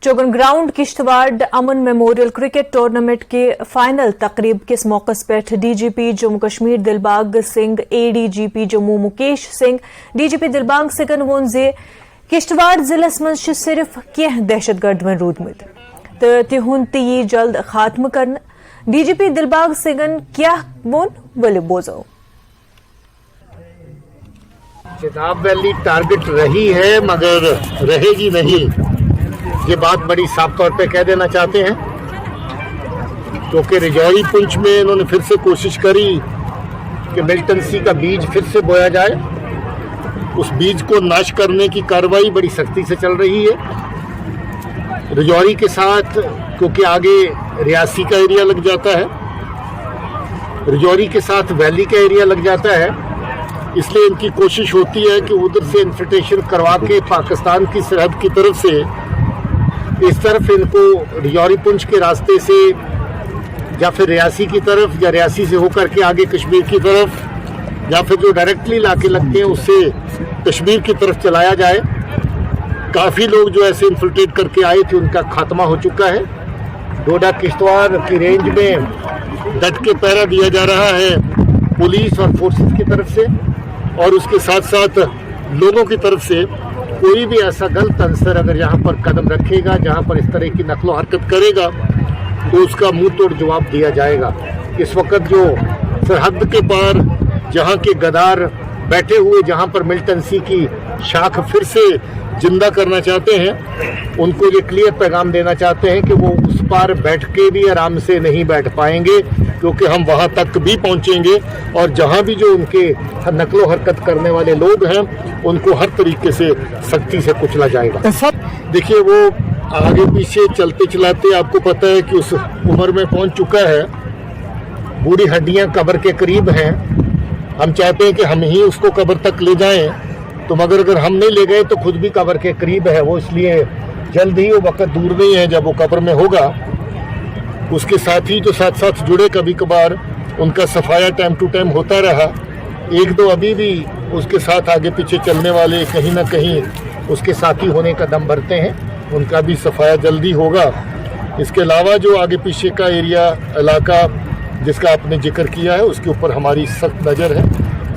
चौगन ground Kishtwar अमन memorial cricket tournament के final तकरीब किस मौके पर DGP Jammu Kashmir Dilbag Singh ADGP Jammu Mukesh Singh DGP Dilbag Singh वोन जे किश्तवाड़ जिलस मं सिर्फ कह दहशतगर्द वन रूदमत तो तिहुंद ती जल्द खात्म कर DGP दिलबाग सिंह क्या वोन वल बोजो। चिनाब वैली टारगेट रही है मगर रहेगी नहीं, ये बात बड़ी साफ तौर पे कह देना चाहते हैं, क्योंकि रिजौरी पुंछ में इन्होंने फिर से कोशिश करी कि मिलिटेंसी का बीज फिर से बोया जाए। उस बीज को नाश करने की कार्रवाई बड़ी सख्ती से चल रही है। रिजौरी के साथ क्योंकि आगे रियासी का एरिया लग जाता है, रिजौरी के साथ वैली का एरिया लग जाता है, इसलिए इनकी कोशिश होती है कि उधर से इन्फिल्ट्रेशन करवा के पाकिस्तान की सरहद की तरफ से इस तरफ इनको रिजौरी पुंछ के रास्ते से या फिर रियासी की तरफ या रियासी से होकर के आगे कश्मीर की तरफ या फिर जो डायरेक्टली इलाके लगते हैं उससे कश्मीर की तरफ चलाया जाए। काफ़ी लोग जो ऐसे इन्फिल्ट्रेट करके आए थे उनका खात्मा हो चुका है। डोडा किश्तवाड़ की रेंज में डट के पहरा दिया जा रहा है पुलिस और फोर्सेस की तरफ से, और उसके साथ साथ लोगों की तरफ से कोई भी ऐसा गलत अंसर अगर यहाँ पर कदम रखेगा, जहाँ पर इस तरह की नकलो हरकत करेगा तो उसका मुंह तोड़ जवाब दिया जाएगा। इस वक्त जो सरहद के पार जहाँ के गद्दार बैठे हुए जहाँ पर मिलिटेंसी की शाख फिर से जिंदा करना चाहते हैं, उनको ये क्लियर पैगाम देना चाहते हैं कि वो उस पार बैठ के भी आराम से नहीं बैठ पाएंगे, क्योंकि हम वहाँ तक भी पहुँचेंगे और जहाँ भी जो उनके नकलो हरकत करने वाले लोग हैं उनको हर तरीके से सख्ती से कुचला जाएगा। सब देखिए, वो आगे पीछे चलते चलाते आपको पता है कि उस उम्र में पहुँच चुका है, बूढ़ी हड्डियाँ कब्र के करीब हैं। हम चाहते हैं कि हम ही उसको कब्र तक ले जाएं, तो मगर अगर हम नहीं ले गए तो खुद भी कब्र के करीब है वो, इसलिए जल्द ही वो वक्त दूर नहीं है जब वो कब्र में होगा। उसके साथी जो साथ साथ जुड़े कभी कभार उनका सफाया टाइम टू टाइम होता रहा, एक दो अभी भी उसके साथ आगे पीछे चलने वाले कहीं ना कहीं उसके साथी होने का दम भरते हैं, उनका भी सफाया जल्दी होगा। इसके अलावा जो आगे पीछे का एरिया इलाका जिसका आपने जिक्र किया है उसके ऊपर हमारी सख्त नज़र है,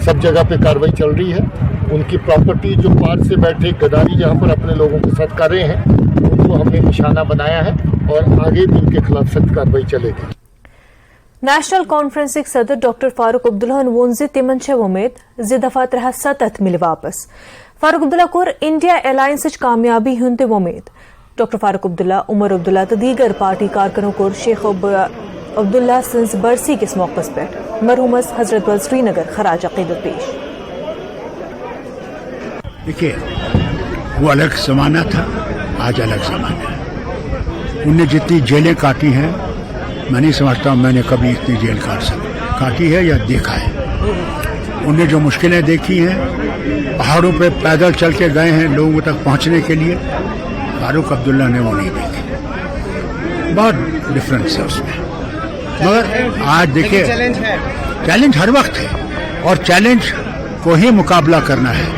सब जगह पे कार्रवाई चल रही है। उनकी प्रॉपर्टी जो पार से बैठे गद्दारी जहाँ पर अपने लोगों के साथ कर रहे हैं उनको हमने निशाना बनाया है और आगे भी उनके खिलाफ सख्त कार्रवाई चलेगी। नेशनल कॉन्फ्रेंस सदर डॉक्टर फारूक अब्दुल्ला वोन जे तिमन उम्मीद जि दफा 307 मिल वापस। Farooq Abdullah core India alliance कामयाबी हुंद उम्मीद। डॉक्टर फारूक अब्दुल्ला, उमर अब्दुल्ला तो दीगर पार्टी कारकुनों को शेख अब्दुल्ला सिंस बरसी किस मौके पर मरहुमस हजरत बल श्रीनगर खराज अकीदत पेश। देखिए, वो अलग ज़माना था, आज अलग ज़माना है। उनने जितनी जेलें काटी हैं मैं नहीं समझता हूँ मैंने कभी इतनी जेल काटी है या देखा है। उनने जो मुश्किलें देखी हैं, पहाड़ों पे पैदल चल के गए हैं लोगों तक पहुँचने के लिए, फारूक अब्दुल्ला ने वो नहीं देखी। बहुत डिफरेंस है उसमें। मगर आज देखिए, चैलेंज हर वक्त है और चैलेंज को ही मुकाबला करना है,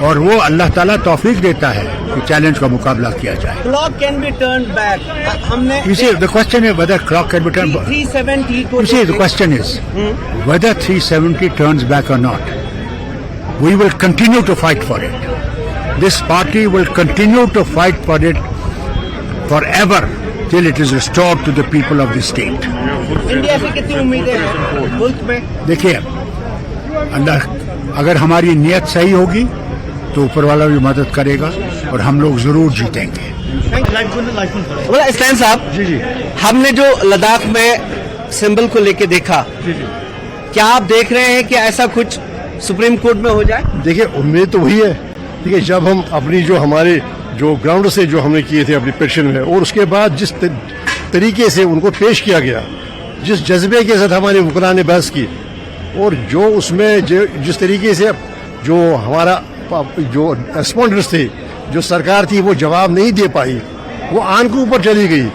और वो अल्लाह ताला तौफीक देता है कि चैलेंज का मुकाबला किया जाए। Clock can be turned back. हमने You see, the question is whether clock can be turned back. 370 को You see, the question is whether 370 turns back or not. We will continue to fight for it. This party will continue to fight for it forever till it is restored to the people of the state. India से कितनी उम्मीदें हैं मुल्क में? देखिए, अल्लाह अगर हमारी नीयत सही होगी तो ऊपर वाला भी मदद करेगा और हम लोग जरूर जीतेंगे। बोला इस्लाम साहब, जी, हमने जो लद्दाख में सिंबल को लेके देखा, क्या आप देख रहे हैं कि ऐसा कुछ सुप्रीम कोर्ट में हो जाए? देखिए, उम्मीद तो वही है। देखिए, जब हम अपनी जो हमारे जो ग्राउंड से जो हमने किए थे अपनी पिटीशन में, और उसके बाद जिस तरीके से उनको पेश किया गया, जिस जज्बे के साथ हमारे वकला ने बहस की, और जो उसमें जिस तरीके से जो हमारा जो रेस्पोंडेंट्स थे, जो सरकार थी, वो जवाब नहीं दे पाई, वो आन के ऊपर चली गई,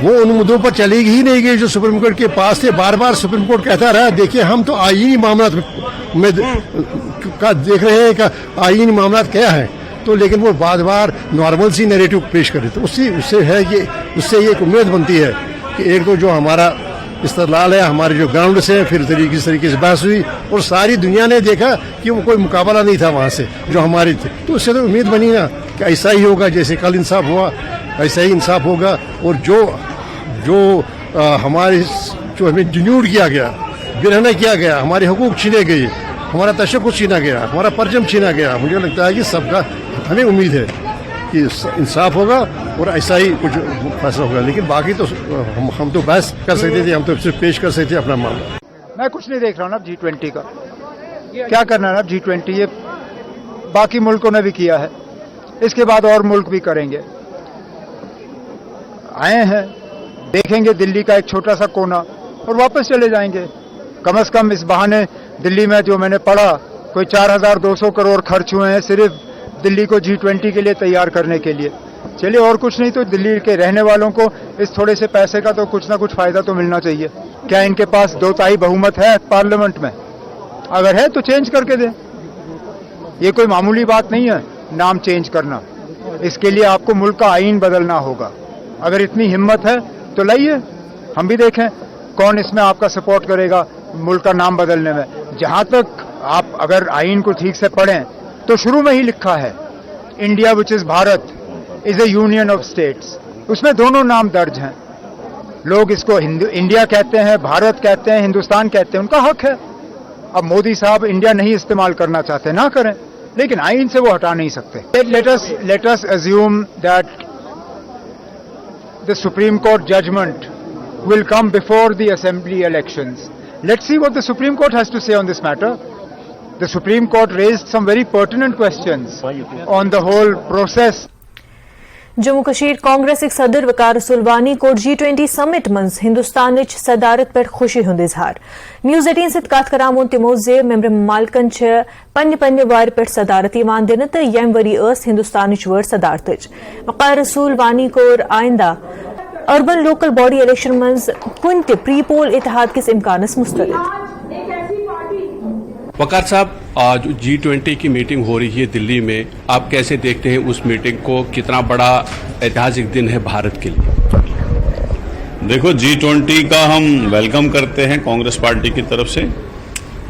वो उन मुद्दों पर चली ही नहीं गई जो सुप्रीम कोर्ट के पास थे। बार बार सुप्रीम कोर्ट कहता रहा, देखिए हम तो आईनी मामला में का देख रहे हैं कि आईनी मामला क्या है, तो लेकिन वो बार बार नॉर्मल सी नैरेटिव पेश करे, तो उससे है कि उससे ये एक उम्मीद बनती है कि एक तो जो हमारा इस्तदलाल है, हमारे जो ग्राउंड से फिर इस तरीके से बहस हुई और सारी दुनिया ने देखा कि वो कोई मुकाबला नहीं था वहाँ से जो हमारे थे, तो उससे तो उम्मीद बनी ना कि ऐसा ही होगा, जैसे कल इंसाफ हुआ ऐसा ही इंसाफ होगा। और जो हमारे जो हमें डिन्यूड किया गया, गिरहना किया गया, हमारे हुकूक छीने गए, हमारा तशक्कुर छीना गया, हमारा परचम छीना गया, मुझे लगता है कि सबका हमें उम्मीद है कि इंसाफ होगा और ऐसा ही कुछ फैसला होगा। लेकिन बाकी तो हम तो बहस कर सकते थे, हम तो सिर्फ पेश कर सकते थे अपना मामला। मैं कुछ नहीं देख रहा हूँ ना G20 का, क्या करना है ना G20, ये बाकी मुल्कों ने भी किया है, इसके बाद और मुल्क भी करेंगे। आए हैं, देखेंगे दिल्ली का एक छोटा सा कोना और वापस चले जाएंगे। कम से कम इस बहाने दिल्ली में जो मैंने पढ़ा कोई 4200 करोड़ खर्च हुए हैं सिर्फ दिल्ली को G20 के लिए तैयार करने के लिए। चलिए, और कुछ नहीं तो दिल्ली के रहने वालों को इस थोड़े से पैसे का तो कुछ ना कुछ फायदा तो मिलना चाहिए। क्या इनके पास 2/3 बहुमत है पार्लियामेंट में? अगर है तो चेंज करके दें, ये कोई मामूली बात नहीं है नाम चेंज करना। इसके लिए आपको मुल्क का आईन बदलना होगा। अगर इतनी हिम्मत है तो लाइए, हम भी देखें कौन इसमें आपका सपोर्ट करेगा मुल्क का नाम बदलने में। जहां तक आप अगर आईन को ठीक से पढ़ें तो शुरू में ही लिखा है India which is Bharat is A union of states, उसमें दोनों नाम दर्ज हैं। लोग इसको इंडिया कहते हैं, भारत कहते हैं, हिंदुस्तान कहते हैं, उनका हक है। अब मोदी साहब इंडिया नहीं इस्तेमाल करना चाहते, ना करें, लेकिन आईन से वो हटा नहीं सकते। Let us assume that the Supreme Court judgment will come before the assembly elections. Let's see what the Supreme Court has to say on this matter. The Supreme Court raised some very pertinent questions on the whole process. Jammu Kashmir Congress एक सदर वकार सुलवानी को G20 summit मंज हिंदुस्तान सदारत पर खुशी हुंद इजहार। News 18 सत कत करामोन तिमो जे मेंबर मालकन पन्ने वार पे सदारत यवान दिन तो यम वरी हिंदुस्तान वर सदारत। वकार सुलवानी को आइंदा अर्बन लोकल बॉडी इलेक्शन मंज कुन प्री पोल इतिहाद किस इम्कानस मुस्तरद। वकार साहब, आज G20 की मीटिंग हो रही है दिल्ली में, आप कैसे देखते हैं उस मीटिंग को? कितना बड़ा ऐतिहासिक दिन है भारत के लिए? देखो, G20 का हम वेलकम करते हैं कांग्रेस पार्टी की तरफ से।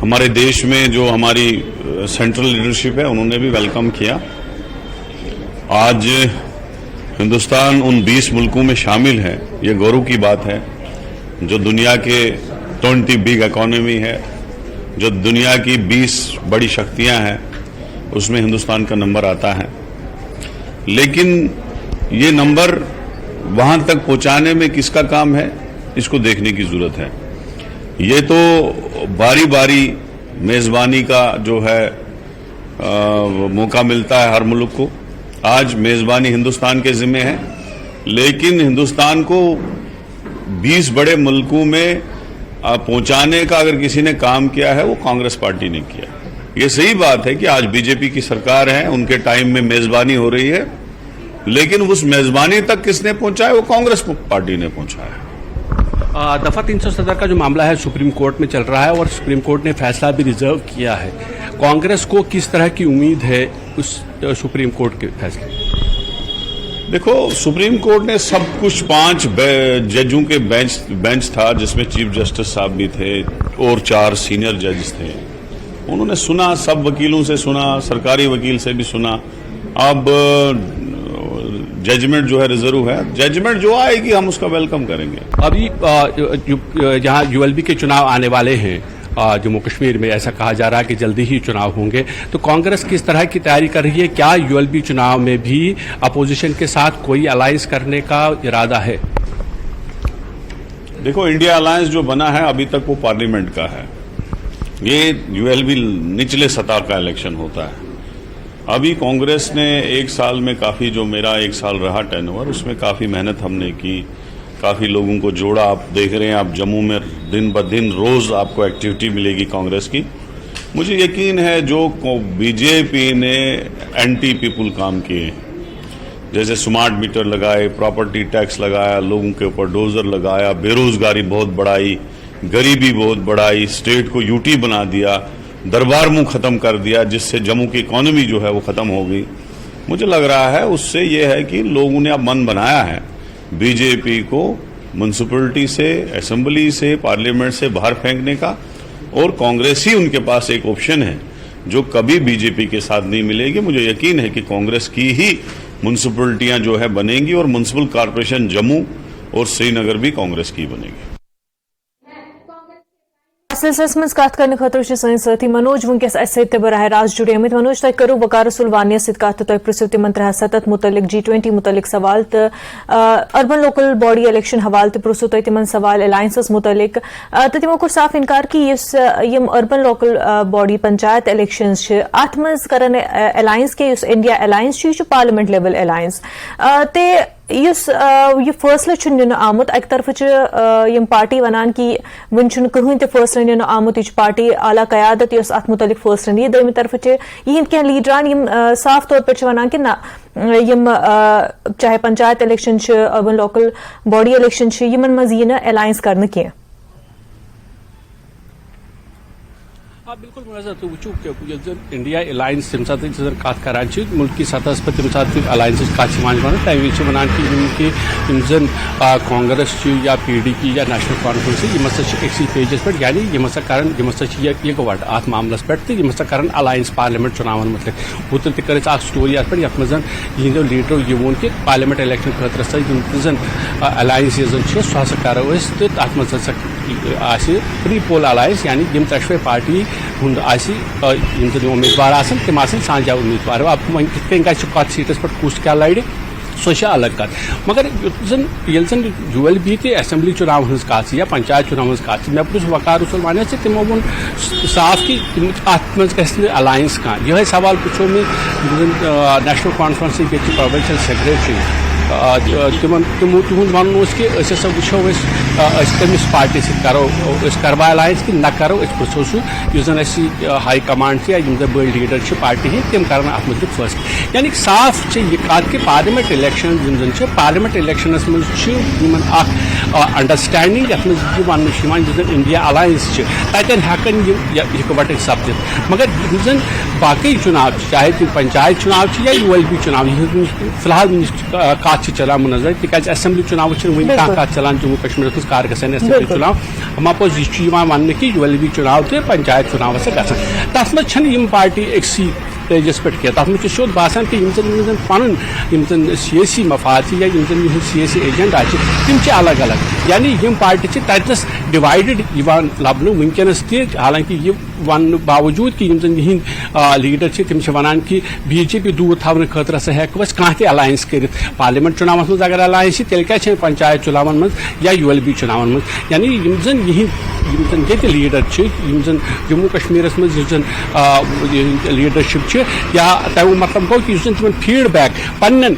हमारे देश में जो हमारी सेंट्रल लीडरशिप है उन्होंने भी वेलकम किया। आज हिंदुस्तान उन 20 मुल्कों में शामिल है, ये गौरव की बात है। जो दुनिया के 20 बिग इकोनॉमी है, जो दुनिया की 20 बड़ी शक्तियां हैं, उसमें हिंदुस्तान का नंबर आता है। लेकिन ये नंबर वहां तक पहुंचाने में किसका काम है, इसको देखने की जरूरत है। ये तो बारी बारी मेजबानी का जो है मौका मिलता है हर मुल्क को। आज मेजबानी हिंदुस्तान के जिम्मे है, लेकिन हिंदुस्तान को 20 बड़े मुल्कों में पहुंचाने का अगर किसी ने काम किया है वो कांग्रेस पार्टी ने किया। ये सही बात है कि आज बीजेपी की सरकार है, उनके टाइम में मेजबानी हो रही है, लेकिन उस मेजबानी तक किसने पहुंचाया? वो कांग्रेस पार्टी ने पहुंचाया। दफा 370 का जो मामला है सुप्रीम कोर्ट में चल रहा है और सुप्रीम कोर्ट ने फैसला भी रिजर्व किया है। कांग्रेस को किस तरह की उम्मीद है उस सुप्रीम कोर्ट के फैसले? देखो, सुप्रीम कोर्ट ने सब कुछ 5 जजों के बेंच था, जिसमें चीफ जस्टिस साहब भी थे और 4 सीनियर जज थे। उन्होंने सुना, सब वकीलों से सुना, सरकारी वकील से भी सुना। अब जजमेंट जो है रिजर्व है, जजमेंट जो आएगी हम उसका वेलकम करेंगे। अभी जहां ULB के चुनाव आने वाले हैं जम्मू कश्मीर में, ऐसा कहा जा रहा है कि जल्दी ही चुनाव होंगे, तो कांग्रेस किस तरह की तैयारी कर रही है? क्या ULB चुनाव में भी अपोजिशन के साथ कोई अलायंस करने का इरादा है? देखो, इंडिया अलायंस जो बना है अभी तक वो पार्लियामेंट का है। ये ULB निचले सतह का इलेक्शन होता है। अभी कांग्रेस ने 1 साल में काफी, जो मेरा 1 साल रहा टेनओवर, उसमें काफी मेहनत हमने की, काफी लोगों को जोड़ा। आप देख रहे हैं, आप जम्मू में दिन ब दिन रोज आपको एक्टिविटी मिलेगी कांग्रेस की। मुझे यकीन है जो बीजेपी ने एंटी पीपुल काम किए, जैसे स्मार्ट मीटर लगाए, प्रॉपर्टी टैक्स लगाया, लोगों के ऊपर डोजर लगाया, बेरोजगारी बहुत बढ़ाई, गरीबी बहुत बढ़ाई, स्टेट को UT बना दिया, दरबार मुंह खत्म कर दिया, जिससे जम्मू की इकोनॉमी जो है वो खत्म हो गई। मुझे लग रहा है उससे ये है कि लोगों ने अब मन बनाया है बीजेपी को म्युनिसिपैलिटी से, असेंबली से, पार्लियामेंट से बाहर फेंकने का, और कांग्रेस ही उनके पास एक ऑप्शन है जो कभी बीजेपी के साथ नहीं मिलेगी। मुझे यकीन है कि कांग्रेस की ही म्युनिसिपैलिटियां जो है बनेंगी और म्युनिसिपल कॉर्पोरेशन जम्मू और श्रीनगर भी कांग्रेस की बनेगी। सिलसिलस मज कत करने खतर सन साथी मनोज वनकस अस बराह रास्त जुड़े मनोज तुम करो वकार रसूल वानिया सत तुम पृसो तिमन 3 मुतलिक G20 मुतलिक सवाल तो अर्बन लोकल बॉडी इलेक्शन हवाल तो पृसो तुम तिमन सवाल अलायंसस मुतलिक तो तिमो कोर साफ इनकार कि यम urban local body panchayat elections अत मज कर अलायंस के India alliance parliament level alliance ते यह फैसले नुन आमुत अक तरफ यम पार्टी वनान कि वन कहीं ते फैसले नुन आमुत यह पार्टी आला कयादत अत मुतलिक फैसले नी दम तरफ यहद कह लीडरान यम साफ तौर पर वनान कि ना यम चाहे panchayat election urban local body election Yemen मज यह न अलायंस कर कह बिल्कुल तो वो इंडिया अलायंस तम सात कत करान मुल्क सतह पे तम सात अलायंस कत तमें वन कि कांग्रेस या PDP या नेशनल कॉन्फ्रेंस यम हसा पेजस पे यानी यम हसा कर यकवट अत मामलस पे तो यम हसा कर अलायंस पार्लियामेंट चुनावन मतलब ओतर कर स्टोरी अत पे ये यहदो लीडरो यह वो कि पार्लियामेंट इलेक्शन खतर हसा यम अलायंस सह हसा करो तो अत मज प्री पोल अलायंस यानी यम त्रेशवे पार्टी उम्मीदवार तम साझा उम्मीदवार अब वह कत सीटस पे कुछ क्या लड़ सो अलग कत मगर जन ULB ते असेंबली चुनाव हज कत या पंचायत चुनाव हज कत मे पुछ वकार रसूल वानिया से तिमो वो साफ कि अत मज गि अलायंस कह यह सवाल पुछो मे नेशनल कॉन्फ्रेंस प्रोविंशियल सेक्रेटरी तुहद वन कि हसा वो तमिस पार्टी करवा अलायंस कि न करो पो सह हाई कमांड या बड़ लीडर पार्टी हंद तम कर अत मुझ फैसले यानी साफ यह कत कि पार्लियामेंट इलेक्शन पार्लियामेंट इलेक्शनस मज अंडरस्टैंडिंग ये वन इंडिया अलायंस तन हेकन इकवट सपदित मगर बाकी चुनाव चाहे तम पंचायत चुनाव या ULB चुनाव फिलहाल कत चलान मुनजर तिकाज असेंबली चुनाव वन कत चलान जम्मू कश्मीर मज कर गसन असेंबली चुनाव हम अपोज यह वन कि ULB चुनाव तो पंचायत चुनाव तथ मज पार्टी एक पेजस पे कह तथ मे सोद बासान कि पन सियासी मफाद या सियासी एजेंडा तम अलग अलग यानी यम पार्टी तथनस डिवाइडेड लबन वनकस हालांकि यह वन बावजूद कि यहद लीडर तम वन कि BJP दूर थवन खतर हसा हेको कह अलायंस कर पार्लियामेंट चुनाव मज अगर अलायंस तेल क्या पंचायत चुनाव मज या ULB चुनाव मज यानी यहद लीडर जम्मू कश्मीर मज लीडरशिप या तम मतलब गो कि तम फीडबैक पन्न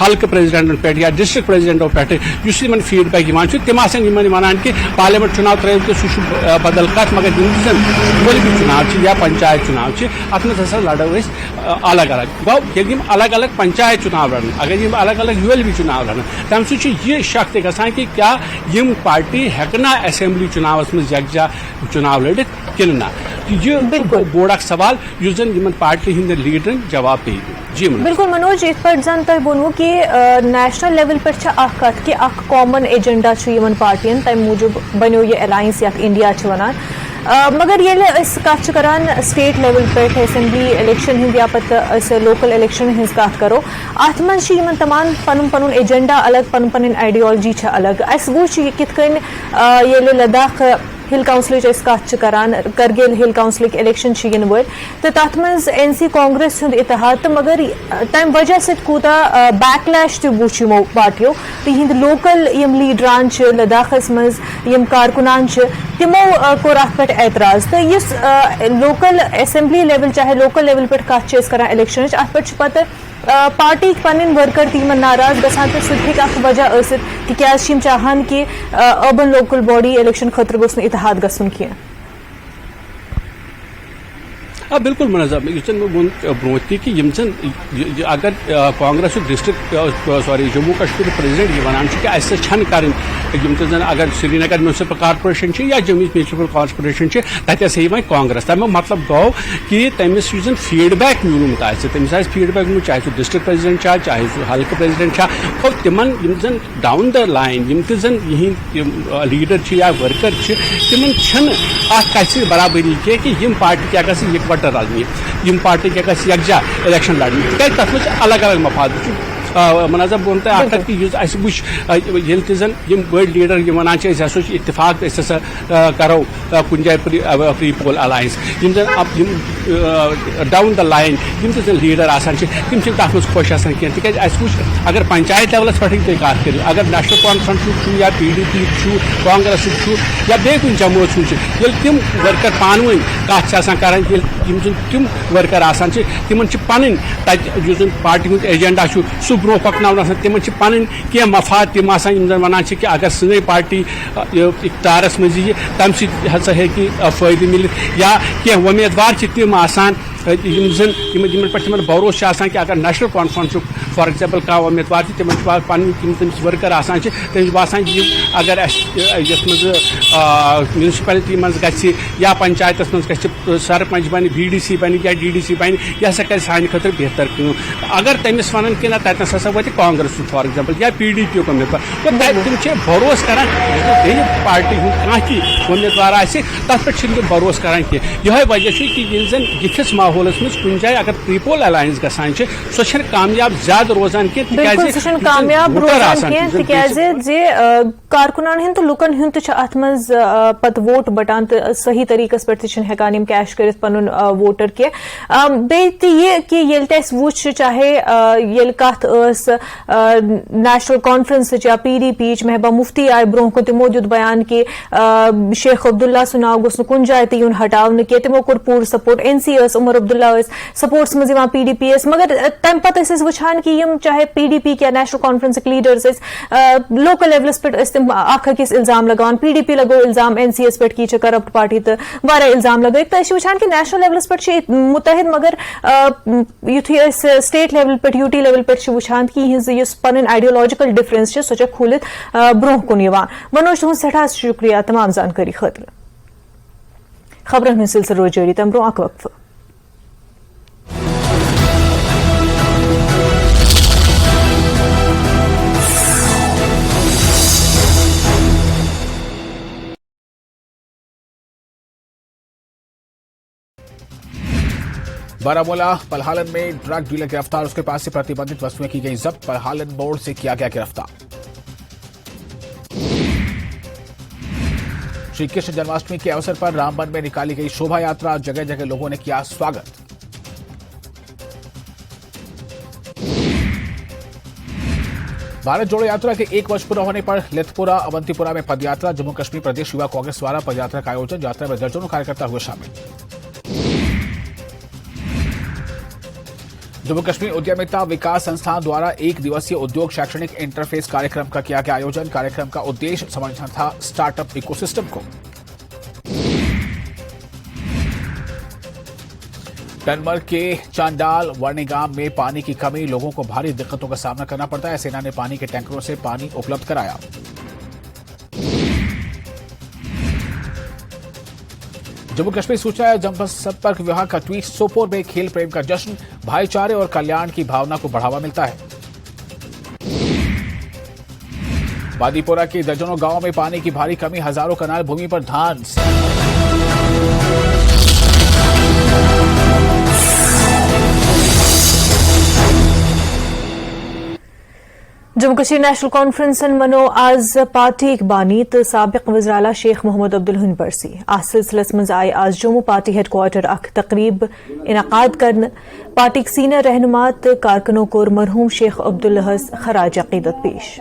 हल्क प्रेसिडेंटन पे या डिस्ट्रिक्ट प्रेसिडेंटों पे फीडबैक तम वन कि पार्लियामेंट चुनाव त्रो तो सह बदल कत मगर ULB चुनाव या पंचायत चुनाव अत मज लड़ो अलग अलग गो ये अलग अलग पंचायत चुनाव लड़न अगर अलग अलग ULB चुनाव लड़न तम सह शक ग कि क्या यम पार्टी हेकना असेंबली चुनाव मज यकजा चुनाव लड़ित कि ना यह बिल्कुल बोड़ सवाल जन पार्टी हंद लीडरन जवाब पे जी बिल्कुल मनोज इत पर जन तुम वोनवो कि नेशनल लेवल पर कत कि कॉमन एजेंडा पार्टियन तम मूजूब बनो यह अलायंस इंडिया वनान मगर ये कत करान स्टेट लेवल पे असेंबली इलेक्शन हंद या पे लोकल इलेक्शन हज कत करो अत मज तमाम पन पन एजेंडा अलग पन पन आइडियोलॉजी अलग अस वो कित लद्दाख हिल काउंसिल कत करान करगिल हिल काउंसिल इलेक्शन वन तो तथ मज NC कांग्रेस इतिहाद तो मगर तम वजह से कूता बैकलैश वो पार्टियों तो यहद लोकल यम लीडरान लद्दाखस मज यम कारकुनान तमो कोर अत पे एतराज तो इस लोकल असेंबली लेवल चाहे लोकल लेवल पे कत करान इलेक्शन अत पे पार्टी पन वर्कर तमन नाराज गसान तो सह वजह कि क्या चाहान कि अर्बन लोकल बॉडी इलेक्शन खतर गोस इतिहाद गसन कह बिल्कुल मुनज़्ज़म ब्रोह कि अगर Congress district sorry Jammu Kashmir president ये वनान कि अस छन करें अगर श्रीनगर म्यूनसिपल कॉर्पोरेशन या जम्मू म्यूनसिपल कॉर्पोरेशन तथस वो कांग्रेस तमें मतलब गो कि तमिस फीडबैक मिलूमत तमिस फीडबैक मिलूम चाहे सह डिस्ट्रिक्ट प्रेसिडेंट चाहे सह हल्कह प्रेसिडेंट और तिमन डाउन द लाइन यह लीडर या वर्कर तिमन कथ बराबरी कि यम पार्टी क्या गई इकवट रलनी यम पार्टी क्या गई यकजा इलेक्शन लड़नी क्या तथ में अलग अलग मफाद मुनज़्ज़म बोन तक कि बड़ लीडर ये वनान इतफाक करो कुन जाए pre poll alliance down the line leader आसान तम तथ में खुश आसान कह अगर पंचायत लेवलस पे तुम कत कर अगर नेशनल कॉन्फ्रेंस या PDP कांग्रेस या बे कुछ जमोत तिम वर्कर पानव कत कर तिम वर्कर आसान तिम पन पार्टी हूँ एजेंडा सह ब्रो पकन तिम पन कह मफाद तिम वनान कि अगर सी पार्टी इख्तियारस मज तम ससा फायदे मिल या कह उम्मीदवार तिम पे भरोस कि अगर नेशनल कॉन्फ्रेंस फॉर एग्जाम्पल कह उम्मीदवार तिम पन वर्कर आसान तमिस बासान अगर म्यूनसिपलिटी मज ग या पंचायत मज ग सरपंच बन BDC बन या DDC बन यह हसा कर सान खतर बेहतर कम अगर तमिस वन कि तथस हसा वो कांग्रेस फॉर एग्जाम्पल या PDP उम्मीदवार तो तम भरोस कर पार्टी कह उम्मीदवार तथ पे भरोस कर यह वजह कि यथिस माहौल कुन जाए अगर प्री पोल अलायंस गसान सह कामयाब ज्यादा रोजान कामयाब रोजान कारकुनान हंद तो लुकन हंद अत मज पत वोट बटान तो सही तरीकस पे हेकान कैश कर पन वोटर कह वो चाहे ये कत नेशनल कॉन्फ्रेंस या PDP महबा मुफ्ती आए ब्रोह को तमो दुत बयान कि शेख अब्दुल्ला सु नाव गोस कुन जाए तो यून हटावन कह तमो कोर पूर support NC Omar Abdullah supports मज PDP मगर तम पे वुचान कि चाहे PDP या national conference leaders local levels पे तम अकिस इल्जाम लगान PDP लगो इल्जाम NC पे कि करप्ट पार्टी तो वारा इल्जाम लगे तो वुचान कि नेशनल लेवलस पे मुतहद मगर युथी स्टेट लेवल पे UT लेवल पे वुचान कि यह पन आइडियोलॉजिकल डिफरेंस सह खुलित ब्रोह कुन वनो तुद सठा शुक्रिया तमाम जानकारी खतर खबरन हूं सिलसिल रोज जारी तम ब्रो वक्फ बारामूला पलहालन में ड्रग डीलर गिरफ्तार, उसके पास से प्रतिबंधित वस्तुएं की गई जब्त। पलहालन मोड़ से किया गया गिरफ्तार। श्री कृष्ण जन्माष्टमी के अवसर पर रामबन में निकाली गई शोभा यात्रा, जगह जगह लोगों ने किया स्वागत। भारत जोड़ो यात्रा के 1 वर्ष पूरा होने पर लिथपुरा अवंतीपुरा में पदयात्रा। जम्मू कश्मीर प्रदेश युवा कांग्रेस द्वारा पदयात्रा का आयोजन। यात्रा में दर्जनों कार्यकर्ता हुए शामिल। जम्मू कश्मीर उद्यमिता विकास संस्थान द्वारा 1 दिवसीय उद्योग शैक्षणिक इंटरफेस कार्यक्रम का किया गया आयोजन। कार्यक्रम का उद्देश्य समझना था स्टार्टअप इकोसिस्टम को। टनमर्ग के चांडाल वर्णिगाम में पानी की कमी, लोगों को भारी दिक्कतों का सामना करना पड़ता है। सेना ने पानी के टैंकरों से पानी उपलब्ध कराया। जम्मू कश्मीर सूचना एवं जनसंपर्क विभाग का ट्वीट। सोपोर में खेल प्रेम का जश्न, भाईचारे और कल्याण की भावना को बढ़ावा मिलता है। बादीपोरा के दर्जनों गांवों में पानी की भारी कमी, हजारों कनाल भूमि पर धान। जम्मू कश्मीर नेशनल कॉन्फ्रेंस मनो आज पार्टी बानी तो साबिक वज़ीर आला शेख मोहम्मद अब्दुल हन बरसी। आज सिलसिलस मज आए आज जम्मू पार्टी हेडक्वार्टर अख तकरीब इनकाद करन। पार्टी सीनियर रहनुमा तो कारकुनों को मरहूम शेख अब्दुल्ला खराज अकीदत पेश।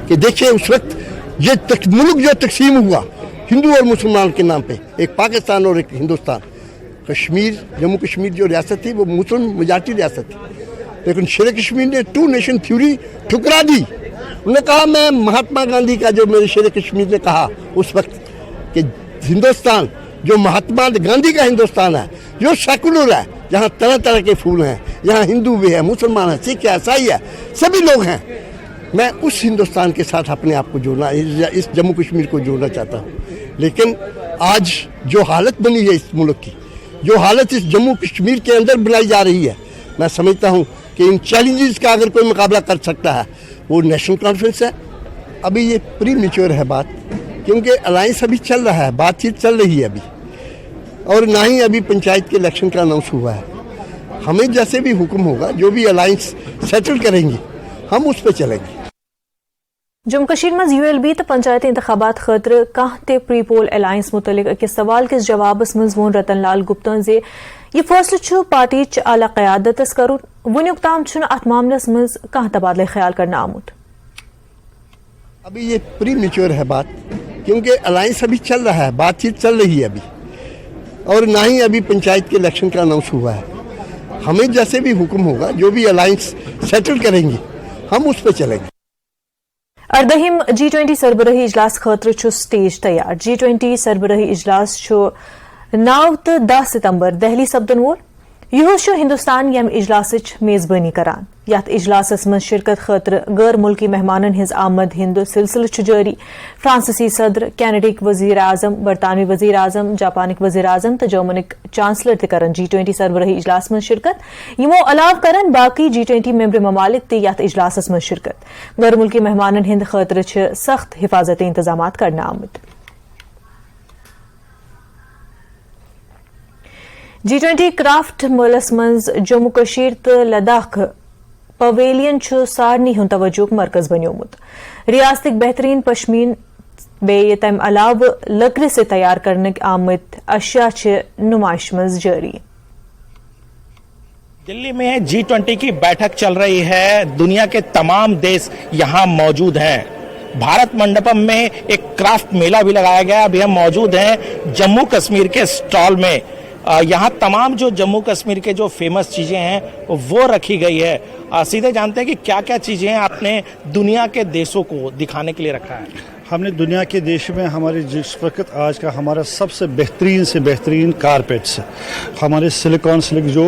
कि देखिए उस वक्त ये मुल्क जो तकसीम हुआ हिंदू और मुसलमान के नाम पे, एक पाकिस्तान और एक हिंदुस्तान। कश्मीर जम्मू कश्मीर जो रियासत थी वो मुस्लिम मेजॉरिटी रियासत थी, लेकिन शेर कश्मीर ने 2 नेशन थ्योरी ठुकरा दी। उन्होंने कहा, मैं महात्मा गांधी का जो मेरे शेर कश्मीर ने कहा उस वक्त कि हिंदुस्तान जो महात्मा गांधी का हिंदुस्तान है, जो सेकुलर है, जहाँ तरह तरह के फूल हैं, यहाँ हिंदू भी है, मुसलमान है, सिख है, ईसाई है, सभी लोग हैं, मैं उस हिंदुस्तान के साथ अपने आप को जोड़ना, इस जम्मू कश्मीर को जोड़ना चाहता हूँ। लेकिन आज जो हालत बनी है इस मुल्क की, जो हालत इस जम्मू कश्मीर के अंदर बनाई जा रही है, मैं समझता हूँ कि इन चैलेंजेस का अगर कोई मुकाबला कर सकता है वो नेशनल कॉन्फ्रेंस है। अभी ये प्री मैच्योर है बात, क्योंकि अलायंस अभी चल रहा है, बातचीत चल रही है अभी, और ना ही अभी पंचायत के इलेक्शन का अनाउंस हुआ है। हमें जैसे भी हुक्म होगा, जो भी अलायंस सेटल करेंगे, हम उस पर चलेंगे। जम्मू कश्मीर में ULB तो पंचायती इंतखाबात खतर कह ते प्री पोल अलायंस मुतलिक अकिस सवाल किस जवाबस मज वोन रतन लाल गुप्ता जे यह फैसलो पार्टी आला क़यादतस करुन, वुनुक ताम अत मामलस मज कह तबादला ख्याल करना आमुत। अभी ये प्री मैच्योर है बात, क्योंकि अलायंस अभी चल रहा है, बातचीत चल रही है अभी, और ना ही अभी पंचायत के इलेक्शन का अनाउंस हुआ है। हमें जैसे भी हुक्म होगा, जो भी अलायंस सेटल करेंगे, हम उस पर चलेंगे। अर्दहिम G20 सरबराही इजलास खतर स्टेज तैयार। G20 सरबराही इजलास 9 तो 10 सितंबर दहली सपदन वोल। यह हिंदुस्तान यम इजलास मेजबानी करान। यथ इजलासस मज शिरकत खतर गैर मुल्की मेहमानन हिज आमद हिंद सिलसिल जारी। फ्रांसीसी सदर, कैनेडिक वजीर आजम, बरतानवी वजीर आजम, जापानिक वजीर आजम तो जर्मनिक चांसलर ते करन G20 सरबराही इजलास मज शिरकत। यमो अलाव करन बाकी G20 मेंबर ममालिक ते यथ इजलासस मज शिरकत। गैर मुल्की मेहमानन हिंद खतर सख्त हिफाजती इंतजाम करना आमद। G20 क्राफ्ट मलस मज जम्मू कशीर तो लद्दाख पवेलियन सारनी हुन तवज्जो मरकज बनियोमुत। रियासतिक बेहतरीन पश्मीन बे तम अलाव लकड़ी से तैयार करने आमद अशिया नुमाइश मज जारी। दिल्ली में G20 की बैठक चल रही है। दुनिया के तमाम देश यहाँ मौजूद हैं। भारत मंडपम में एक क्राफ्ट मेला भी लगाया गया। अभी हम मौजूद हैं जम्मू कश्मीर के स्टॉल में। यहाँ तमाम जो जम्मू कश्मीर के जो फेमस चीजें हैं वो रखी गई है। सीधे जानते हैं कि क्या क्या चीजें आपने दुनिया के देशों को दिखाने के लिए रखा है। हमने दुनिया के देश में हमारे जिस वक्त आज का हमारा सबसे बेहतरीन से बेहतरीन कारपेट्स, हमारे सिलिकॉन जो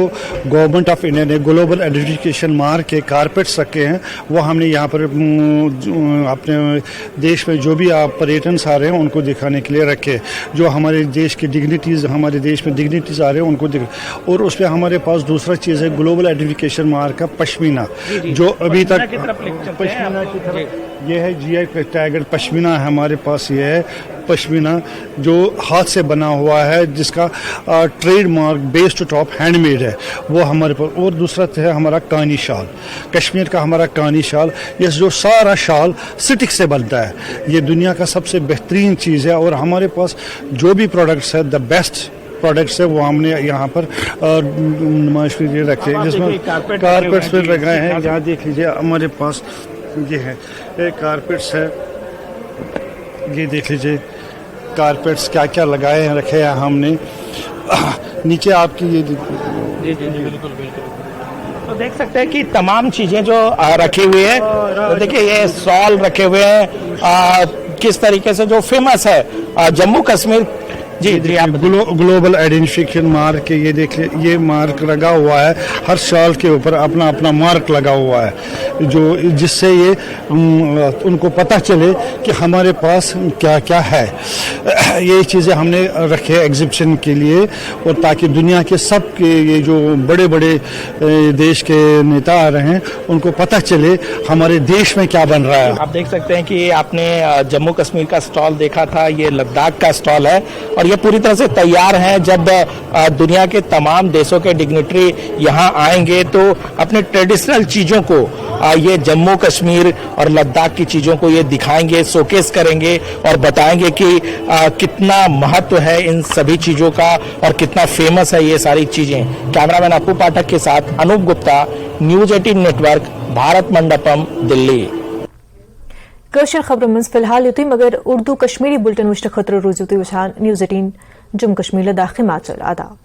गवर्नमेंट ऑफ इंडिया ने ग्लोबल एजुकेशन मार्क के कारपेट्स रखे हैं, वो हमने यहाँ पर अपने देश में जो भी आप पर्यटन आ रहे हैं उनको दिखाने के लिए रखे। जो हमारे देश की डिग्निटीज़, हमारे देश में डिग्निटीज़ आ रहे हैं उनको और उस पर हमारे पास दूसरा चीज़ है ग्लोबल एजुकेशन मार्क का पश्मीना, जो अभी तक पश्मीना की तरफ ये है GI टैगड पश्मीना है हमारे पास। ये है पश्मीना जो हाथ से बना हुआ है, जिसका trademark base to top handmade है, वो हमारे पास। और दूसरा है हमारा कानी शाल, कश्मीर का हमारा कानी शाल, ये जो सारा शाल सिटिक से बनता है, ये दुनिया का सबसे बेहतरीन चीज़ है। और हमारे पास जो भी प्रोडक्ट्स है द बेस्ट प्रोडक्ट्स है वो हमने यहाँ पर नुमाइश के लिए रखे हैं, जिसमें कारपेट्स पर लगाए हैं। यहाँ देख लीजिए हमारे पास ये है, ये कारपेट्स है, ये देख लीजिए कारपेट्स क्या क्या लगाए हैं, रखे हैं हमने। नीचे आपकी ये जी बिल्कुल तो देख सकते हैं कि तमाम चीजें जो रखी हुई है। तो देखिए ये सॉल रखे हुए हैं, किस तरीके से जो फेमस है जम्मू कश्मीर। जी आप ग्लोबल आइडेंटिफिकेशन मार्क, ये देखिए ये मार्क लगा हुआ है, हर साल के ऊपर अपना अपना मार्क लगा हुआ है, जो जिससे ये उनको पता चले कि हमारे पास क्या क्या है। ये चीज़ें हमने रखे एग्जिबिशन के लिए, और ताकि दुनिया के सब के ये जो बड़े बड़े देश के नेता आ रहे हैं उनको पता चले हमारे देश में क्या बन रहा है। आप देख सकते हैं कि आपने जम्मू कश्मीर का स्टॉल देखा था, ये लद्दाख का स्टॉल है और ये पूरी तरह से तैयार हैं। जब दुनिया के तमाम देशों के डिग्निटरी यहाँ आएंगे तो अपने ट्रेडिशनल चीज़ों को, ये जम्मू कश्मीर और लद्दाख की चीज़ों को ये दिखाएंगे, शोकेस करेंगे और बताएंगे कि कितना महत्व है इन सभी चीज़ों का और कितना फेमस है ये सारी चीज़ें। कैमरामैन अपू पाठक के साथ अनूप गुप्ता, न्यूज 18 नेटवर्क, भारत मंडपम, दिल्ली। कशर खबर में फिलहाल युति मगर उर्दू कश्मीरी बुलेटिन वुश्त खतर रोजुती वशान न्यूज 18 जम्मू कश्मीर लद्दाख माचल आदाब।